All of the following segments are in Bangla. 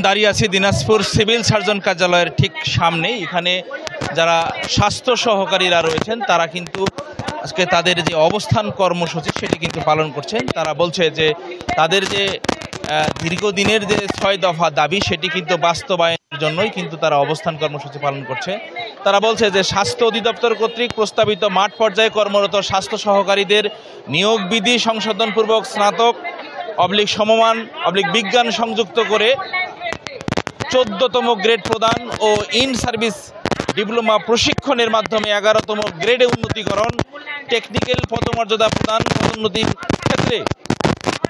দাঁড়িয়ে আছি দিনাজপুর সিভিল সার্জন কার্যালয়ের ঠিক সামনে। এখানে যারা স্বাস্থ্য সহকারীরা রয়েছেন তারা কিন্তু আজকে তাদের যে অবস্থান কর্মসূচি সেটি কিন্তু পালন করছেন। তারা বলছে যে তাদের যে দীর্ঘদিনের যে ৬ দফা দাবি সেটি কিন্তু বাস্তবায়নের জন্যই কিন্তু তারা অবস্থান কর্মসূচি পালন করছে। তারা বলছে যে স্বাস্থ্য অধিদপ্তর কর্তৃক প্রস্তাবিত মাঠ পর্যায়ে কর্মরত স্বাস্থ্য সহকারীদের নিয়োগ বিধি সংশোধনপূর্বক স্নাতক সমমান বিজ্ঞান সংযুক্ত করে ১৪তম গ্রেড প্রদান ও ইন সার্ভিস ডিপ্লোমা প্রশিক্ষণের মাধ্যমে ১১তম গ্রেডে উন্নতিকরণ, টেকনিক্যাল পদমর্যাদা প্রদান পদোন্নতির ক্ষেত্রে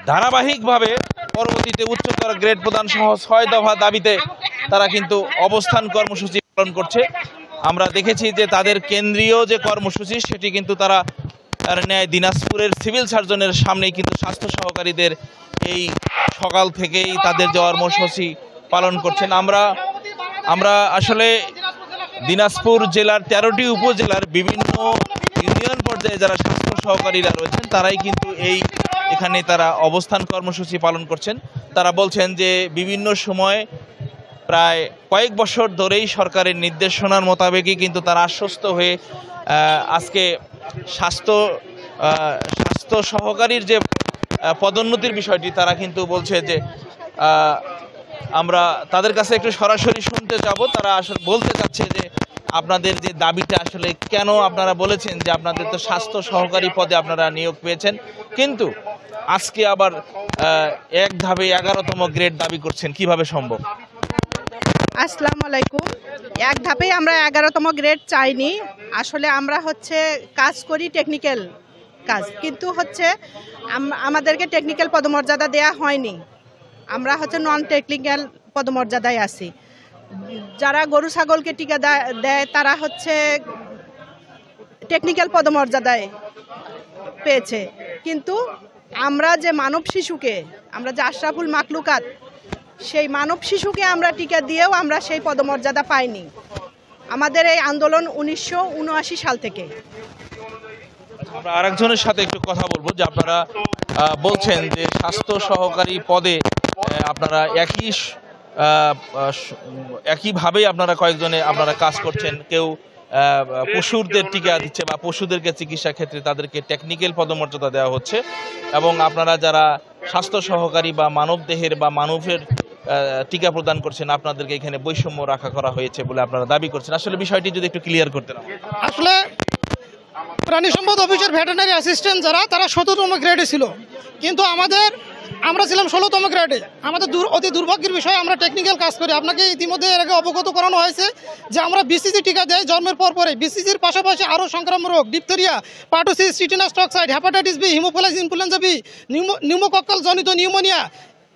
ধারাবাহিকভাবে পরবর্তীতে উচ্চতর গ্রেড প্রদান সহ ৬ দফা দাবিতে তারা কিন্তু অবস্থান কর্মসূচি পালন করছে। আমরা দেখেছি যে তাদের কেন্দ্রীয় যে কর্মসূচি সেটি কিন্তু তারা ন্যায় দিনাজপুরের সিভিল সার্জনের সামনেই কিন্তু স্বাস্থ্য সহকারীদের এই সকাল থেকেই তাদের যে কর্মসূচি পালন করছেন। আমরা আসলে দিনাজপুর জেলার ১৩টি উপজেলার বিভিন্ন ইউনিয়ন পর্যায়ে যারা স্বাস্থ্য সহকারীরা রয়েছেন তারাই কিন্তু এখানে তারা অবস্থান কর্মসূচি পালন করছেন। তারা বলছেন যে বিভিন্ন সময় প্রায় কয়েক বছর ধরেই সরকারের নির্দেশনার মোতাবেকই কিন্তু তারা আশ্বস্ত হয়ে আজকে স্বাস্থ্য সহকারীর যে পদোন্নতির বিষয়টি তারা কিন্তু বলছে যে আমরা তাদের কাছে একটু সরাসরি শুনতে যাব। তারা আসলে বলতে চাচ্ছে যে আপনাদের যে দাবিটা আসলে কেন আপনারা বলেছেন যে আপনাদের তো স্বাস্থ্য সহকারী পদে আপনারা নিয়োগ পেয়েছেন, কিন্তু আজকে আবার এক ধাপে ১১তম গ্রেড দাবি করছেন, কিভাবে সম্ভব? আসসালামু আলাইকুম। এক ধাপেই আমরা ১১তম গ্রেড চাইনি। আসলে আমরা কাজ করি টেকনিক্যাল কাজ, কিন্তু আমাদেরকে টেকনিক্যাল পদমর্যাদা দেয়া হয়নি। আমরা নন টেকনিক্যাল পদমর্যাদায় আছি। যারা গরু ছাগলকে টিকা দেয় তারা টেকনিক্যাল পদমর্যাদায় পেয়েছে, কিন্তু আমরা যে মানব শিশুকে, আমরা যে আশরাফুল মাকলুকাত, সেই মানব শিশুকে আমরা টিকা দিয়েও আমরা সেই পদমর্যাদা পাইনি। আমাদের এই আন্দোলন ১৯৭৯ সাল থেকে। আমরা আরেকজনের সাথে একটু কথা বলবো যে আপনারা বলছেন যে স্বাস্থ্য সহকারী পদে আপনারা একইভাবে আপনারা কয়েকজনে আপনারা কাজ করছেন। কেউ পশুদের টিকা দিচ্ছে বা পশুদেরকে চিকিৎসা ক্ষেত্রে তাদেরকে টেকনিক্যাল পদমর্যাদা দেওয়া হচ্ছে, এবং আপনারা যারা স্বাস্থ্য সহকারী বা মানব দেহের বা মানবের টিকা প্রদান করছেন আপনাদেরকে এখানে বৈষম্য রাখা করা হয়েছে বলে আপনারা দাবি করছেন। আসলে বিষয়টি যদি একটু ক্লিয়ার করতেন। আসলে প্রাণী সম্পদ অফিসের ভেটেরিনারি অ্যাসিস্ট্যান্ট তারা ১৭তম গ্রেডে ছিল, কিন্তু আমরা ছিলাম ১৬তম গ্রেডে। আমাদের অতি দুর্ভাগ্যের বিষয়, আমরা টেকনিক্যাল কাজ করি। আপনাকে ইতিমধ্যে এর আগে অবগত করানো হয়েছে যে আমরা বিসিজি টিকা দেয় জন্মের পরে। বিসিজির পাশাপাশি আরও সংক্রামক রোগ, diphtheria, pertussis, tetanus toxoid, hepatitis B, Haemophilus influenza B, pneumococcal জনিত নিউমোনিয়া,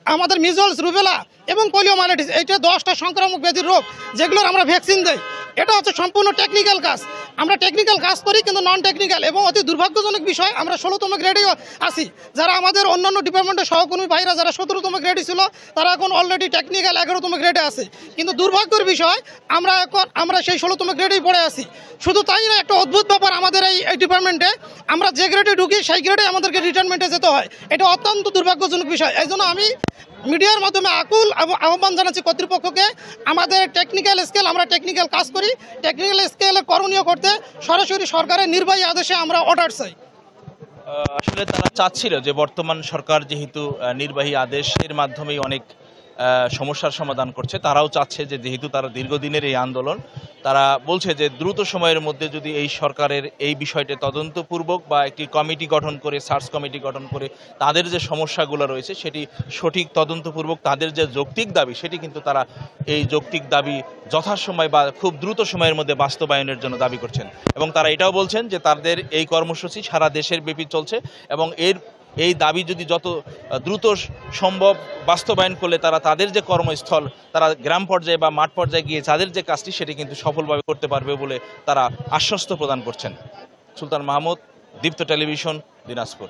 আমাদের মিজলস, রুবেলা এবং পোলিওমাইলাইটিস, এইটা 10টা সংক্রামক ব্যাধির রোগ যেগুলোর আমরা ভ্যাকসিন দেই। এটা সম্পূর্ণ টেকনিক্যাল কাজ। আমরা টেকনিক্যাল কাজ করি, কিন্তু নন টেকনিক্যাল, এবং অতি দুর্ভাগ্যজনক বিষয় আমরা 16তম গ্রেডেও আছি। যারা আমাদের অন্যান্য ডিপার্টমেন্টের সহকর্মী ভাইরা যারা 17তম গ্রেডে ছিল তারা এখন অলরেডি টেকনিক্যাল 11তম গ্রেডে আছে, কিন্তু দুর্ভাগ্যের বিষয় আমরা সেই 16তম গ্রেডেই পড়ে আছি। শুধু তাই না, একটা অদ্ভুত ব্যাপার আমাদের এই ডিপার্টমেন্টে, আমরা যে গ্রেডে ঢুকি সেই গ্রেডে আমাদেরকে রিটায়ারমেন্টে যেতে হয়। এটা অত্যন্ত দুর্ভাগ্যজনক বিষয়। এই জন্য আমি মিডিয়ার মাধ্যমে আকুল আহ্বান জানাচ্ছি কর্তৃপক্ষকে, আমাদের টেকনিক্যাল স্কেল, আমরা টেকনিক্যাল কাজ করি, টেকনিক্যাল স্কেলে করণীয় করতে সরাসরি সরকারের নির্বাহী আদেশে আমরা অর্ডার চাই। আসলে তারা চাচ্ছিল যে বর্তমান সরকার যেহেতু নির্বাহী আদেশের মাধ্যমেই অনেক সমস্যার সমাধান করছে, তারাও চাচ্ছে যে যেহেতু তারা দীর্ঘদিনের এই আন্দোলন, তারা বলছে যে দ্রুত সময়ের মধ্যে যদি এই সরকারের এই বিষয়টি তদন্তপূর্বক বা একটি কমিটি গঠন করে, সার্চ কমিটি গঠন করে তাদের যে সমস্যাগুলো রয়েছে সেটি সঠিক তদন্তপূর্বক তাদের যে যৌক্তিক দাবি সেটি কিন্তু তারা এই যৌক্তিক দাবি যথাসময় বা খুব দ্রুত সময়ের মধ্যে বাস্তবায়নের জন্য দাবি করছেন। এবং তারা এটাও বলছেন যে তাদের এই কর্মসূচি সারা দেশের ব্যাপী চলছে, এবং এই দাবি যদি যত দ্রুত সম্ভব বাস্তবায়ন করলে তারা তাদের যে কর্মস্থল, তারা গ্রাম পর্যায়ে বা মাঠ পর্যায়ে গিয়ে তাদের যে কাজটি সেটি কিন্তু সফলভাবে করতে পারবে বলে তারা আশ্বস্ত প্রদান করছেন। সুলতান মাহমুদ, দীপ্ত টেলিভিশন, দিনাজপুর।